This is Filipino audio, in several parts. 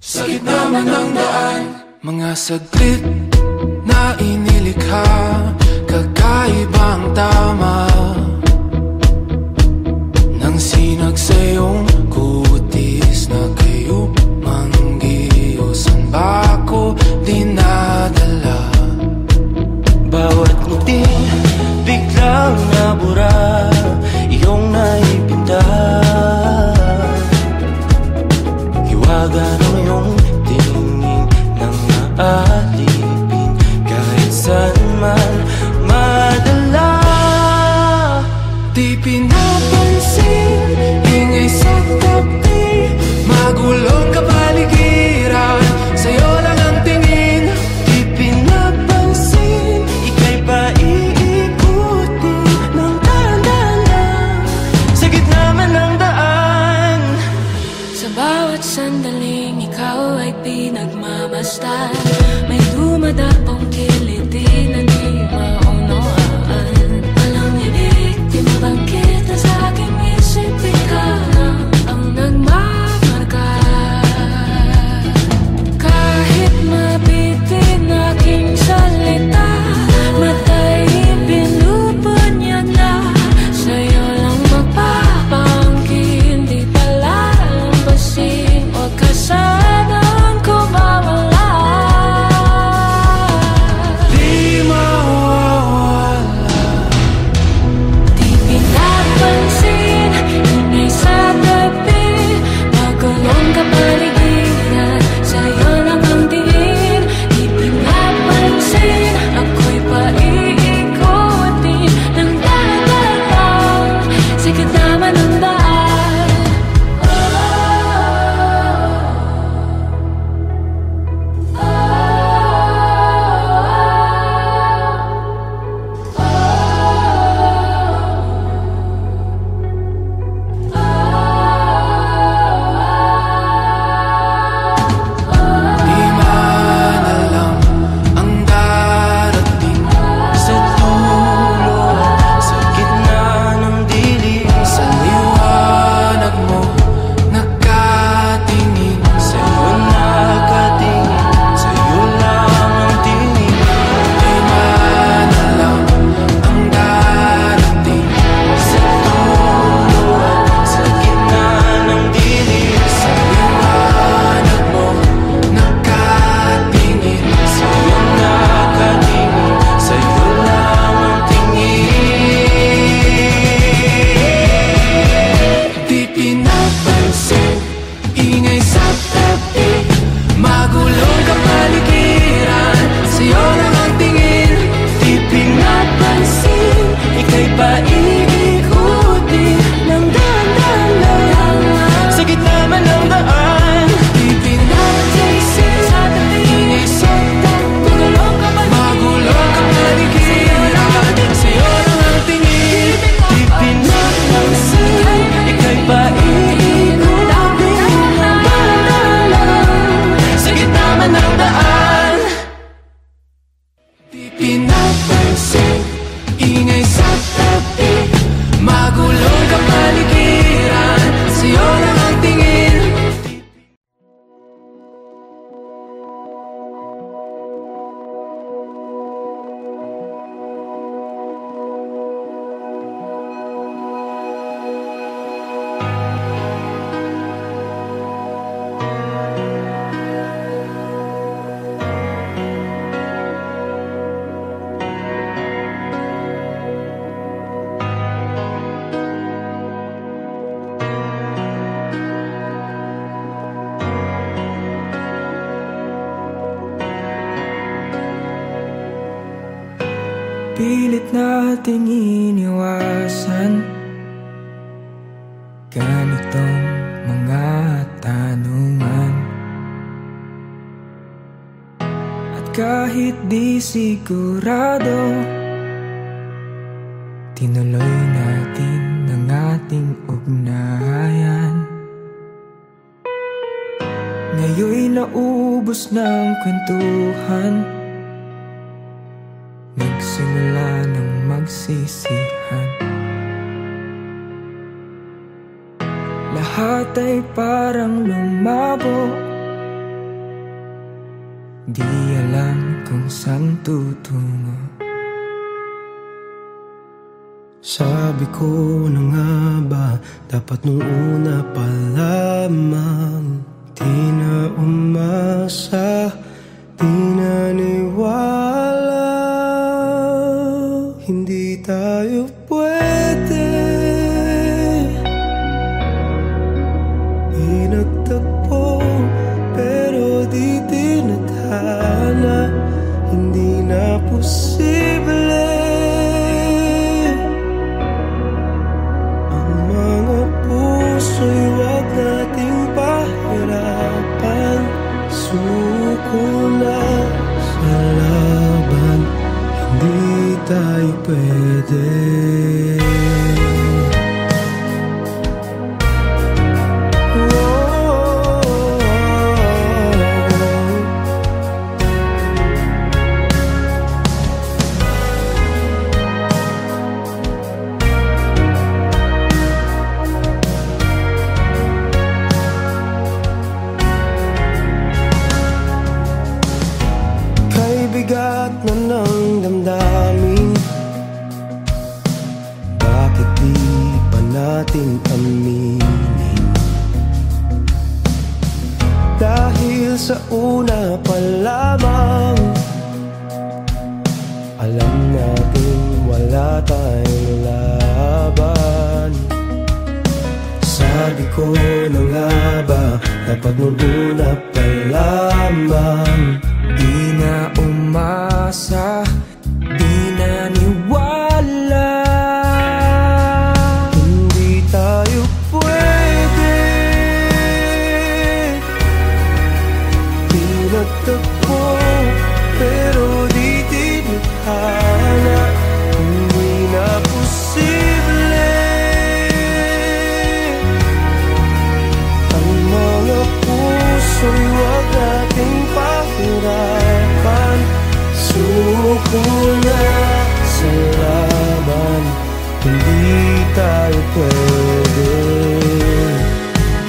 Sa gitna man ng daan, mga saglit na inilikha, kakaibang tama nang sinag sa iyong kutis na kayo manggiyosan ba ako dinadala? Bawat ngiti biglang nabura, iyong naipinta. Hiwaga ng iyong tingin nang maalipin, kahit saan man madala. Di pinapansin, ingay sa tabi, magulong kapaligiran, sa'yo lang ang tingin. Di pinapansin, ika'y paiikutin ng dahan-dahan, sa gitna man ng daan. Sa bawat sandaling ikaw ay pinagmamasdan, may dumadapong kiliti na di maunawaan. Walang ibig, di mabangkit na sa aking isip, ikaw lang ang nagmamarka. Kahit mabitin aking salita, matay pinupunyag na, sa'yo lang magpapangkin, di pala lambasin, huwag ka sanang kumawala. Di mawawala. Di pinapansin, ingay sa tabi, magulong kapaligiran, sa'yo lang ang tingin. Di pinapansin, ako'y paiikutin ng dahan-dahan, sa gitna man ng daan. Di man alam ang darating Sa dulo, sa gitna ng dilim, sa liwanag mo, nakatingin. sa'yo nakatingin, sa'yo lang ang tingin. Di man alam ang darating Sa dulo, sa gitna ng dilim, sa liwanag mo, nakatingin. sa'yo nakatingin, sa'yo lang ang tingin. Di pinapansin, ingay sa tabi, magulong kapaligiran, sa'yo lang ang tingin. Di pinapansin, ika'y paiikutin ng dahan-dahan, sa gitna man ng daan. Di pinapansin, ingay sa tabi, magulong kapaligiran, sa'yo lang ang tingin. Di pinapansin, ika'y paiikutin ng dahan-dahan, sa gitna man ng daan. Di pinapansin, ingay sa tabi, magulong kapaligiran, sa'yo lang ang tingin. Pilit nating iniwasan ganitong mga tanungan, at kahit di sigurado, tinuloy natin ang ating ugnayan. naubos ng kwentuhan, nagsimula ng magsisihan. Lahat ay parang lumabo, di alam kung saan tutungo. Sabi ko na nga ba, dapat nung una pa lamang. Di na umasa, di naniwala. Hindi tayo pwede. Pinagtagpo pero di tinadhana. Hindi na posible. Ang mga puso'y wag nating pahirapan. Suko na sa laban, hindi tayo pwede. Bigat na ng damdamin, bakit di pa natin aminin? Dahil sa una pa lamang, alam natin wala tayong laban. Sabi ko na nga ba, dapat nung una pa lamang. Di na umasa, di naniwala. Hindi tayo pwede. Pinagtagpo pero di tinadhana. Hindi na posible. Ang mga puso'y wag nating pahirapan. Suko na sa laban, hindi tayo pwede.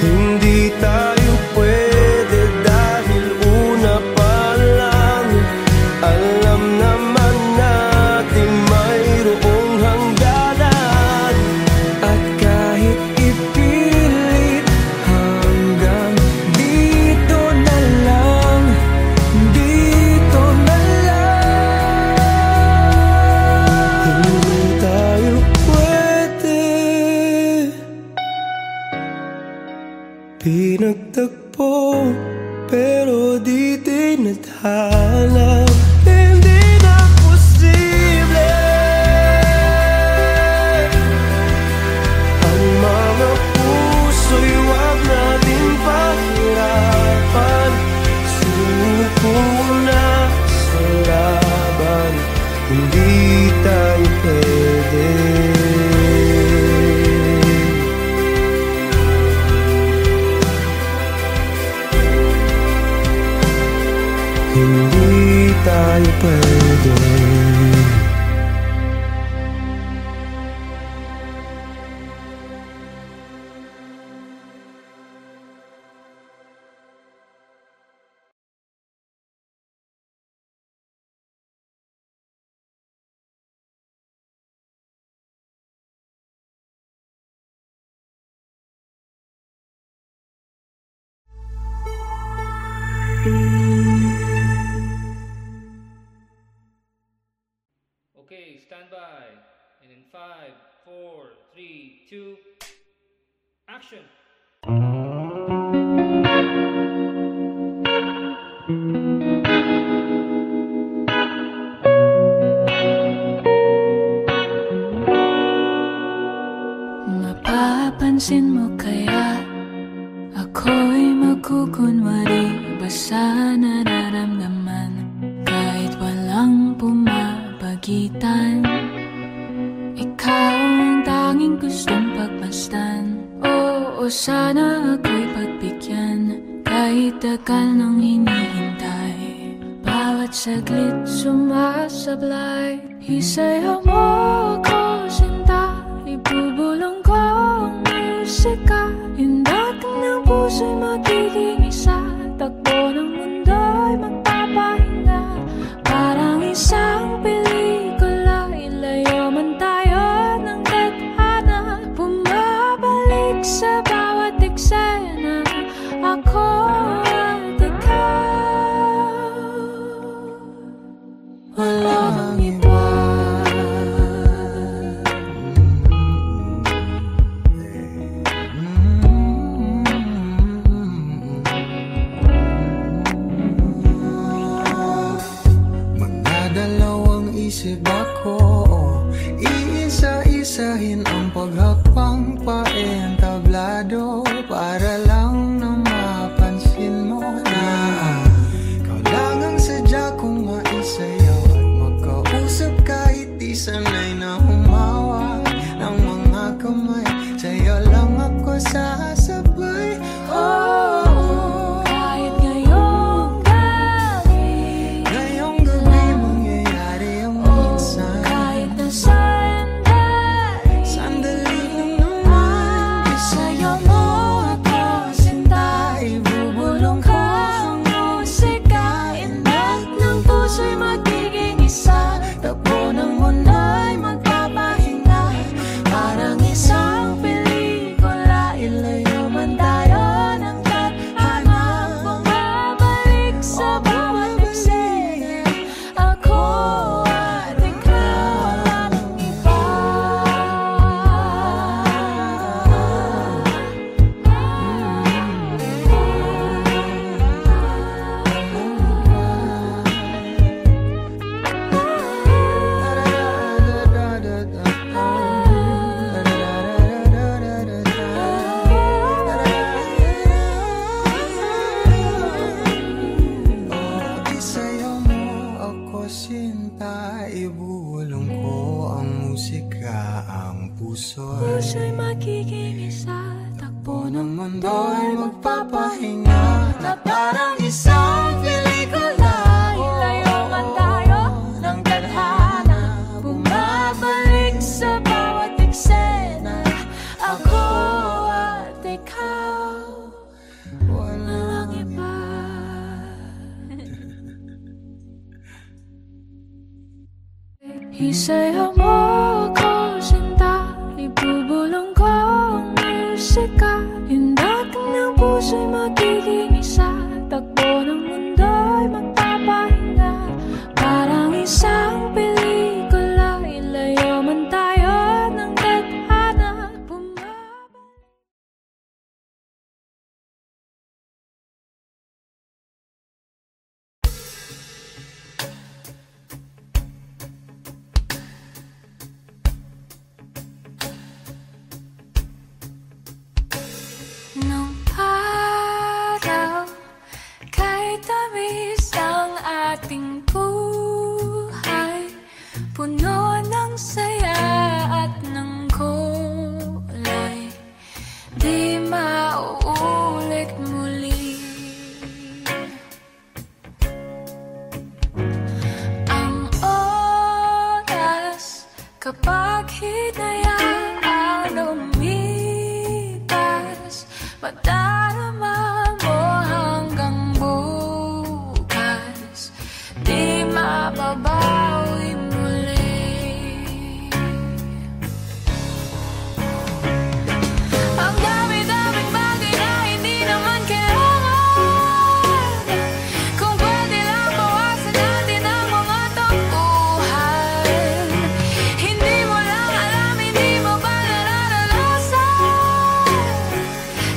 Hindi tayo pwede dahil una pa lang, alam naman natin mayroong hangganan. At kahit ipilit, hanggang dito na lang, dito na lang. Hindi tayo pwede. Pinagtagpo pero di tinadhana. Hindi na posible. Ang mga puso'y wag nating pahirapan. Suko na sa laban, hindi tayo pwede. Hindi tayo pwede. Okay, stand by. And in 5, 4, 3, 2, action! Mapapansin mo kaya ako'y magkukunwari ba sa nararamdaman kahit walang pumapagitan? Ikaw ang tanging gustong pagmasdan. Oo, sana ako'y pagbigyan Kahit tagal nang hinihintay, bawat saglit sumasablay. Isayaw mo ako, sinta, ibubulong ko ang musika. Yung dating ng puso'y magiging isa, takbo ng mundo'y magpapahinga. Parang isang pelikula, ilayo man tayo ng tadhana. Bumabalik sa bawat eksena, ako at ikaw. Walang iba. Magdadalawang isip ako, iisa-isahin ang paghapang paentablado, para lang na mapansin mo na ikaw lang ang sadya kong maisayaw at magkausap kahit di sanay na humawak ng mga kamay. Sa'yo lang ako sasabay. Oh, Kahit ngayong gabi, ngayong gabi mangyayari ang minsan. kahit na sandali, Sandali lang naman, isayaw mo ako, sinta, ibubulong ko ang musika. Inat ng puso'y magiging isa, takbo ng mundo'y magpapahinga. Parang isang pelikula, ilayo man tayo ng tadhana. Bumabalik sa bawat eksena, ako at ikaw, walang iba. Isayaw mo ako, sinta, ibulong ko ang musika. Ang puso'y Puso'y magiging isa, takbo ng mundo'y magpapahinga, na parang isang pelikula. ilayo man tayo ng tadhana. Bumabalik sa bawat eksena, ako at ikaw, walang iba. Isayaw mo ako, sinta, ibubulong ko ang musika. Yung dating ng puso'y magiging isa, takbo ng mundo'y magpapahinga. Parang isang pelikula, ilayo man tayo ng tadhana. Nung araw, kahit tamis ang ating buhay, puno ng saya at ng kulay, di mauulit muli. Ang oras kapag hinayaan lumipas, madarama mo hanggang bukas, di mababawi muli. Ang dami-daming bagay na hindi naman kailangan, kung pwede lang bawasan natin ang mga tampuhan. Hindi mo lang alam, hindi mo ba nararanasan?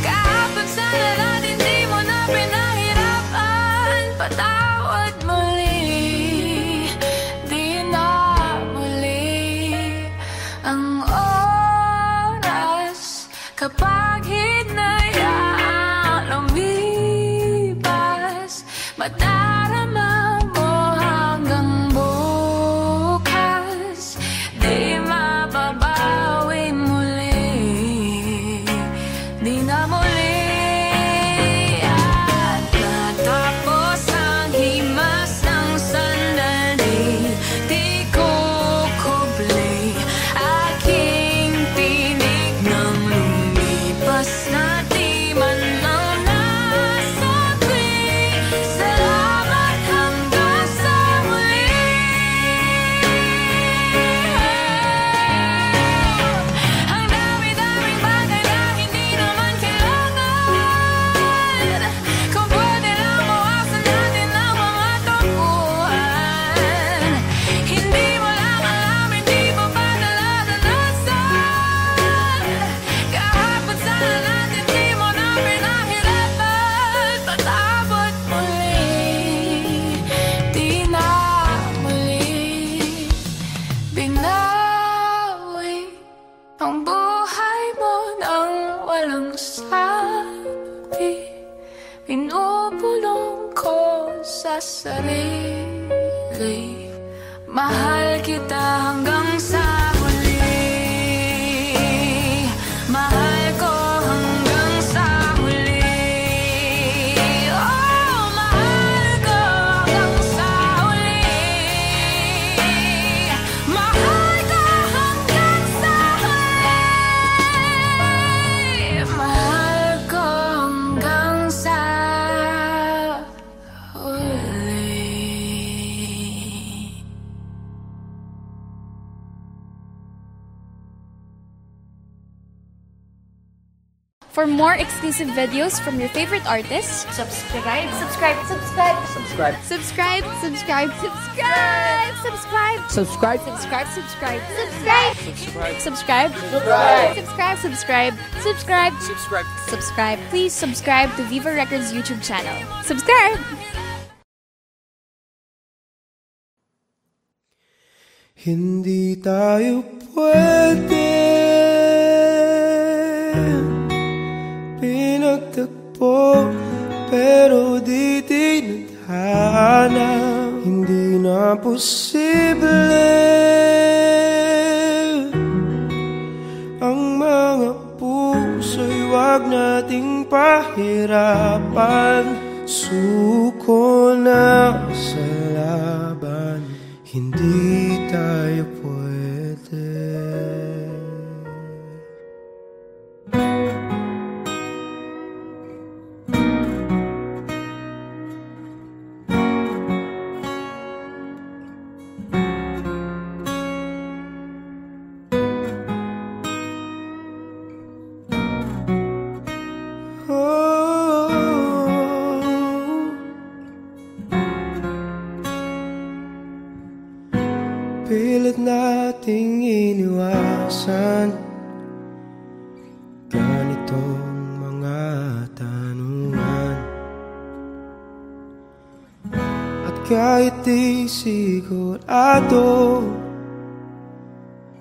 Kahapon sana natin di mo na pinahirapan. Patawad muli, di na muli. Ang oras kapag hinayaan lumipas, madarama mo hanggang bukas, di mababawi muli, di na muli. walang sabi, pinupulong ko sa sarili. Mahal kita hanggang sa huli. Mahal ko hanggang sa huli. Oh, mahal ko hanggang sa huli. Mahal ko hanggang sa huli. Mahal ko hanggang sa huli. For more exclusive videos from your favorite artists, Subscribe. subscribe, subscribe, subscribe, subscribe, subscribe, subscribe, subscribe, subscribe, subscribe, subscribe, subscribe, subscribe, subscribe, subscribe, subscribe, subscribe. Please subscribe to Viva Records YouTube channel. Subscribe. Hindi tayo pwede pinagtagpo, pero di tinadhana. Hindi na posible ang mga puso'y wag nating pahirapan. Suko na sa laban, hindi tayo pwede. Pilit nating iniwasan ganitong mga tanungan, at kahit di sigurado,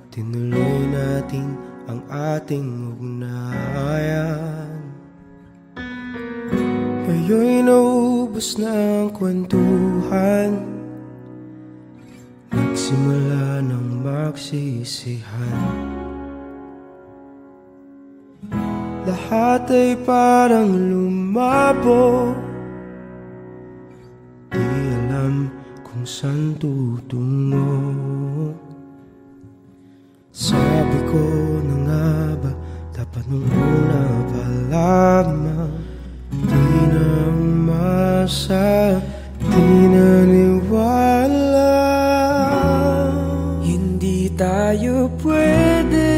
tinuloy natin ang ating ugnayan. Ngayon'y naubos na ang kwentuhan, nagsimula ng magsisihan. Lahat ay parang lumabo, di alam kung saan tutungo. Sabi ko na nga ba, dapat nung una pa lamang, di na umasa, di naniwala. Hindi tayo pwede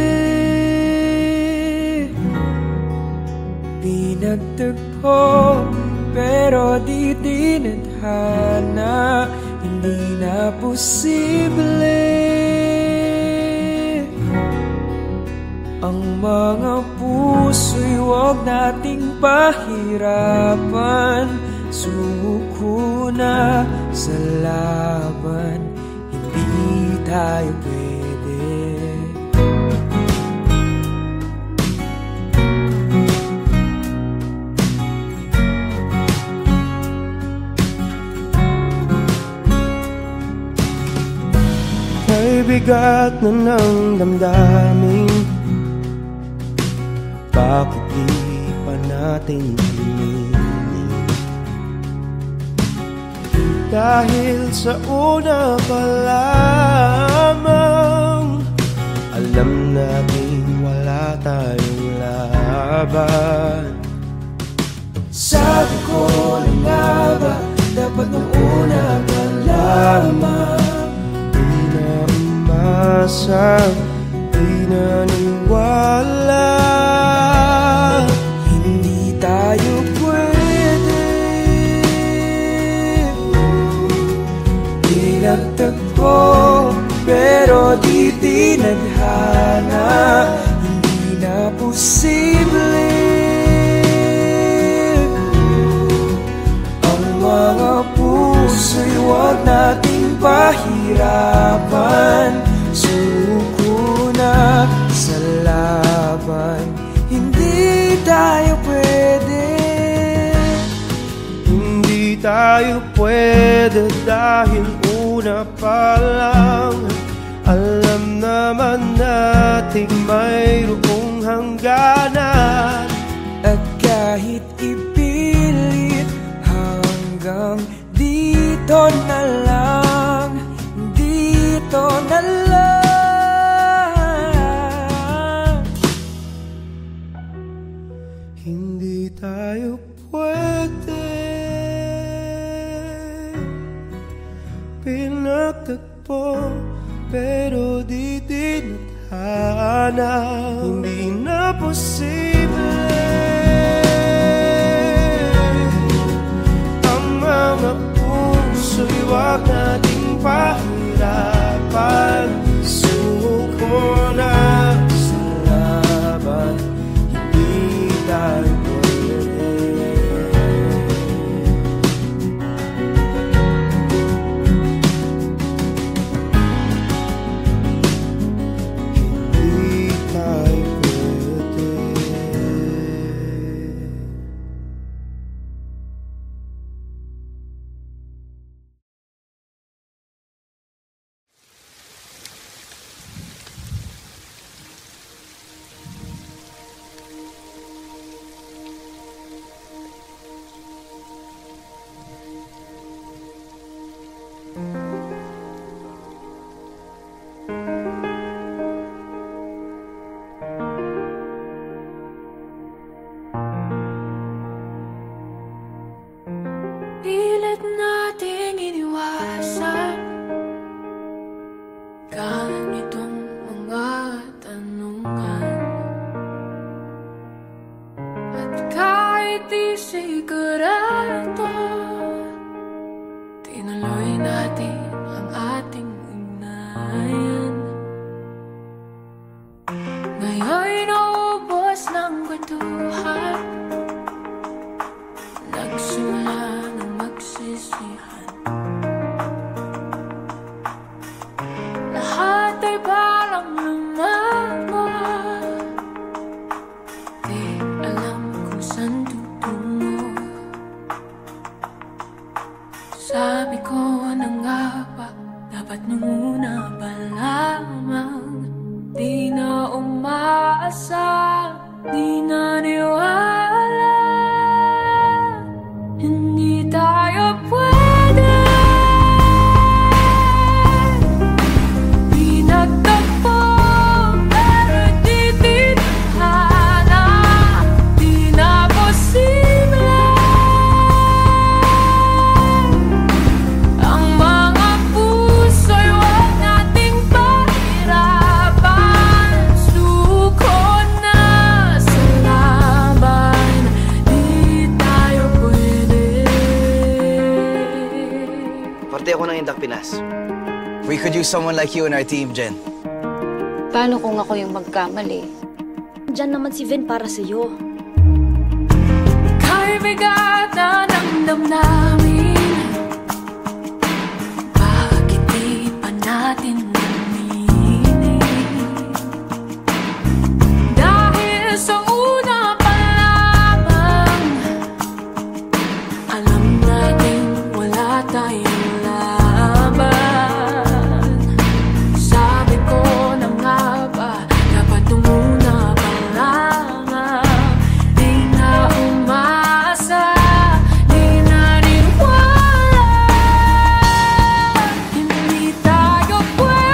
pinagtagpo, pero di tinadhana. Hindi na posible ang mga puso'y wag nating pahirapan. Sumuko na sa laban, hindi tayo pwede. May bigat na ng damdamin, bakit di pa natin aminin? Dahil sa una pa lamang, alam natin wala tayong laban. Sabi ko na nga ba, dapat nung una pa lamang, di na umasa, di naniwala. Hindi tayo pwede pinagtagpo, pero di tinadhana. Hindi na posible ang mga puso'y wag nating pahirapan. Suko na sa laban, hindi tayo pwede dahil una pa lang alam naman nating mayroong hangganan. At kahit ipilit hanggang dito na lang, dito na lang, hindi tayo pwede pinagtagpo pero di dinadhana. Hindi na posible ang mga puso'y wag nating pahirapan. Suko na sa laban, hindi tayo pwede. Hindi tayo pwede. Pilit nating iniwasan ganitong mga tanungan. At kahit di sigurado, tinuloy natin ang ating ugnayan. Ngayon'y naubos ng kwentuhan, nagsimula ng magsisihan. Lahat ay parang lumabo, di alam kung saan tutungo. Sabi ko na nga ba, dapat nung una pa lamang, di na umaasa, di naniwala. Hindi tayo pwede pinagtagpo pero di tinadhana. Di na posible ang mga puso'y wag nating pahirapan. Suko na sa laban, di tayo pwede. Parte ako ng Indak Pinas. We could use someone like you in our team, Jen. Paano kung ako yung magkamali? Diyan naman si Vin para sa'yo. Kay bigat na ng damdamin, bakit di pa natin naminin? Dahil sa una pa lamang, alam natin wala tayong laban. Sabi ko na nga ba, dapat nung una pa lamang, di na umaasa, di naniwala. Hindi tayo pwede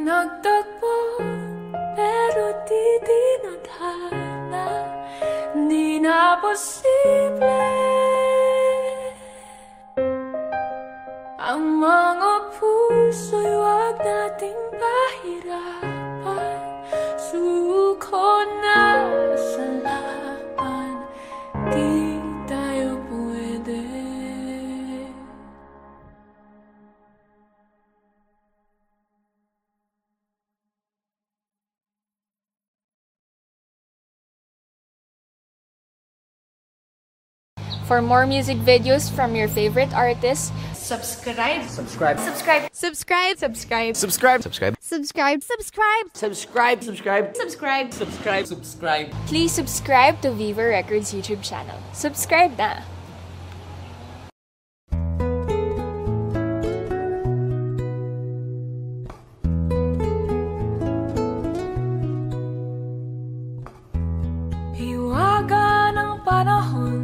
nagtagpo pero di tinadhana, di na posible ang mga puso'y wag nating pahirapan. Suko na sa laban, di tayo pwede. For more music videos from your favorite artists, Subscribe. subscribe, subscribe, subscribe, Subscribe. subscribe, Subscribe. subscribe. Please subscribe to Viva Records YouTube channel. Subscribe na! Hiwaga ng panahon,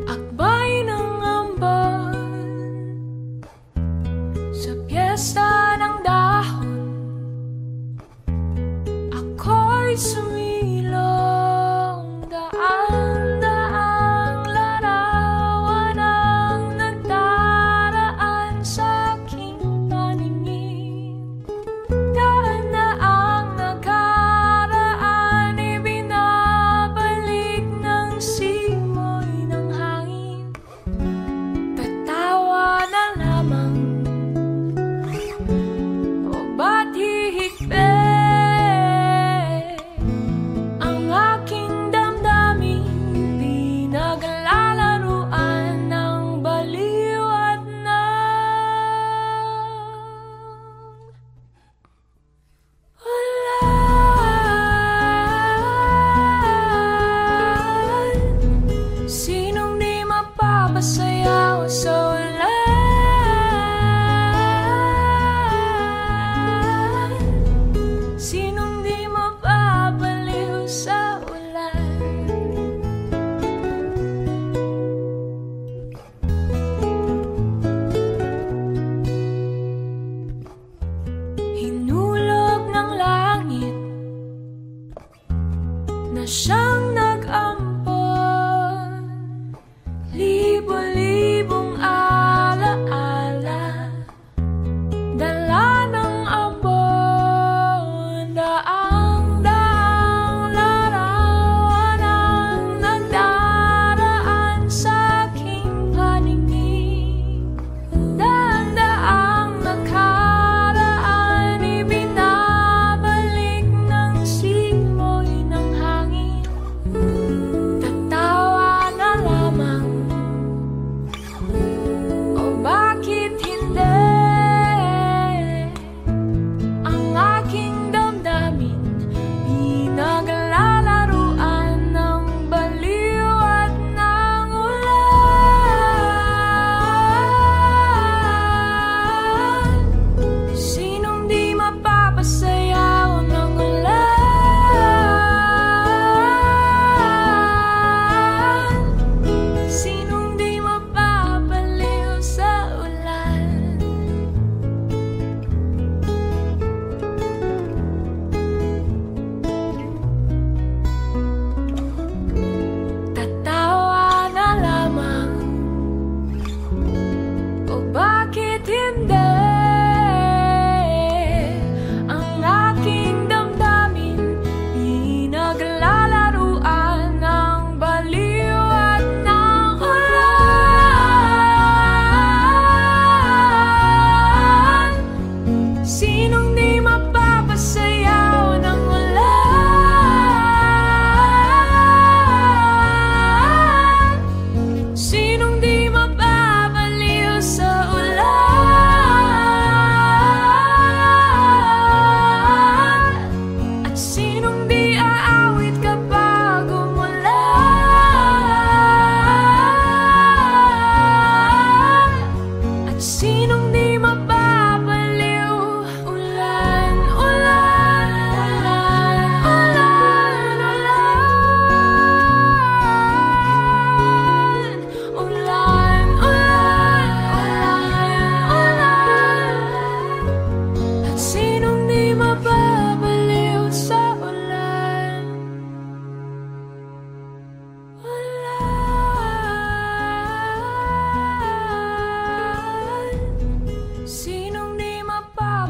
akbay ng ambon, sa piyesta ng dahon, ako'y sumilong. Daan-daang larawan ang nagdaraan sa aking paningin. Daan na ang nakaraan, ibinabalik ng simoy ng hangin. Tatawa na lamang, o ba't hihigpit ang aking damdamin? Di naglalaruan ng baliw at walan. Sinong di mapapasayaw sa walan? Sinong di mapapaliw sa ulan? Hinulog ng langit na siyang nag-ampon, libo-libong alaala, dala ng ambon. Daang-daang larawan ang nagdaraan sa aking paningin. Daan-daang nakaraan, ibinabalik ng simoy ng hangin.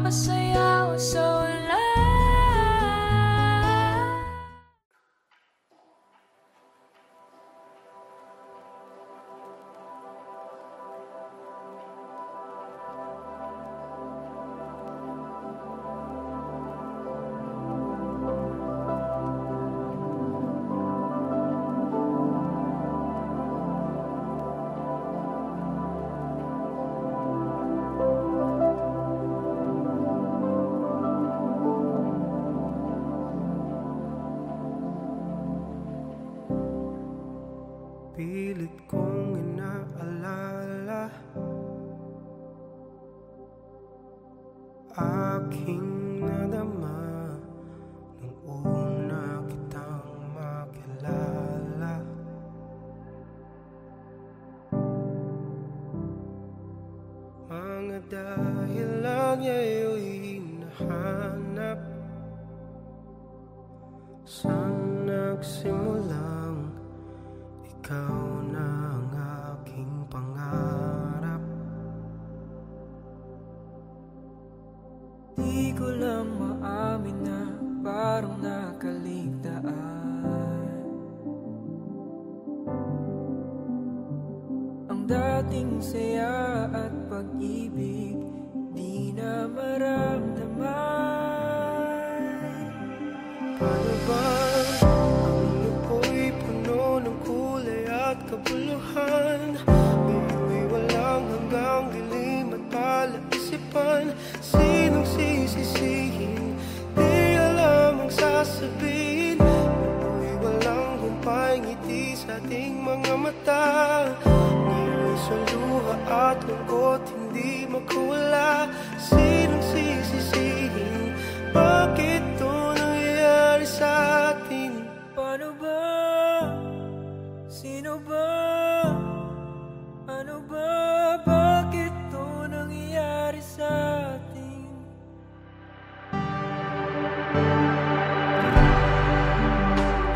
Napasayaw sa wala. Pilit kong inaalala aking nadama nung una kitang makilala. Mga dahilan ngayon'y hinahanap saan nagsimulang ikaw na ang aking pangarap. Di ko lang maamin na parang nakaligtaan ang dating saya at pag-ibig di na maramdaman. Paano ba ang ako'y puno ng kulay at kabuluhan? Ngayo'y walang hanggang dilim at palaisipan. Sinong sisisihin? Di alam ang sasabihin. Ngayo'y walang humpay ngiti sa ating mga mata. Ngayo'y sa luha at lungkot hindi makawala. Sinong sisisihin? Bakit ito nangyayari sa atin? Paano ba? Sino ba? Ano ba? Bakit ito nangyayari sa atin?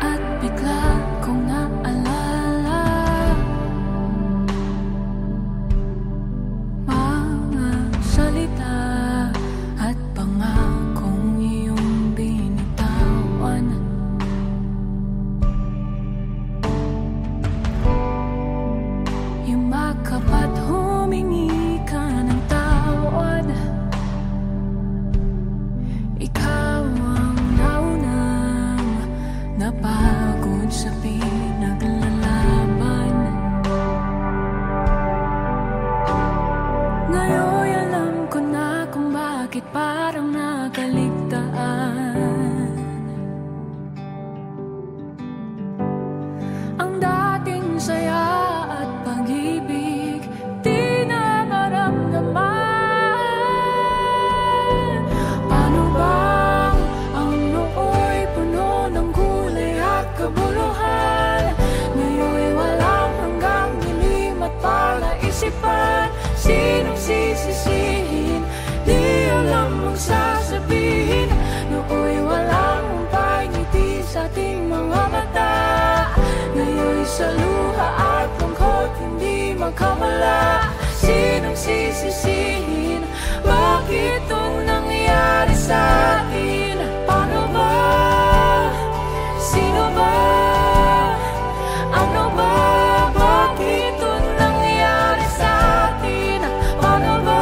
At bigla kong naalala mga salita at pangakong iyong binitawan. Yumakap at humingi ka ng tawad. Ikaw ang naunang napagod sa pinaglalaban. Ngayon alam ko na kung bakit parang nakaligtaan ang dating saya at pag-ibig di na maramdaman. Paano bang ang noo'y puno ng kulay at kabuluhan? Ngayon'y walang hanggang dilim at palaisipan. Sinong sisisihin? Di alam ang sasabihin. Noo'y walang humpay ngiti sa ating mga mata. Ngayon'y sa luha at lungkot hindi magkamala. Sinong sisisihin? Bakit itong nangyayari sa atin? Paano ba? Sino ba? Ano ba? Bakit itong nangyayari sa atin? Paano ba?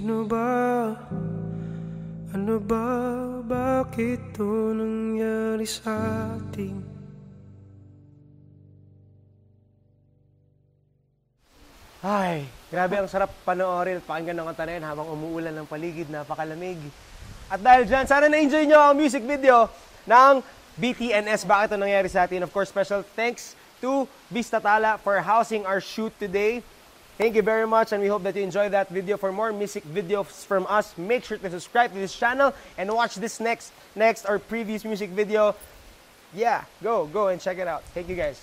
Sino ba? Ano ba? Bakit ito nangyari sa atin? Ay, grabe ang sarap panoorin at pakinggan ng kanta na yan habang umuulan ng paligid, napakalamig. At dahil dyan, sana na-enjoy nyo ang music video ng BTNS, Bakit Ito Nangyari Sa Atin. Of course, special thanks to Vista Tala for housing our shoot today. Thank you very much, and we hope that you enjoyed that video. For more music videos from us, make sure to subscribe to this channel and watch this next or previous music video. Yeah, go and check it out. Thank you guys.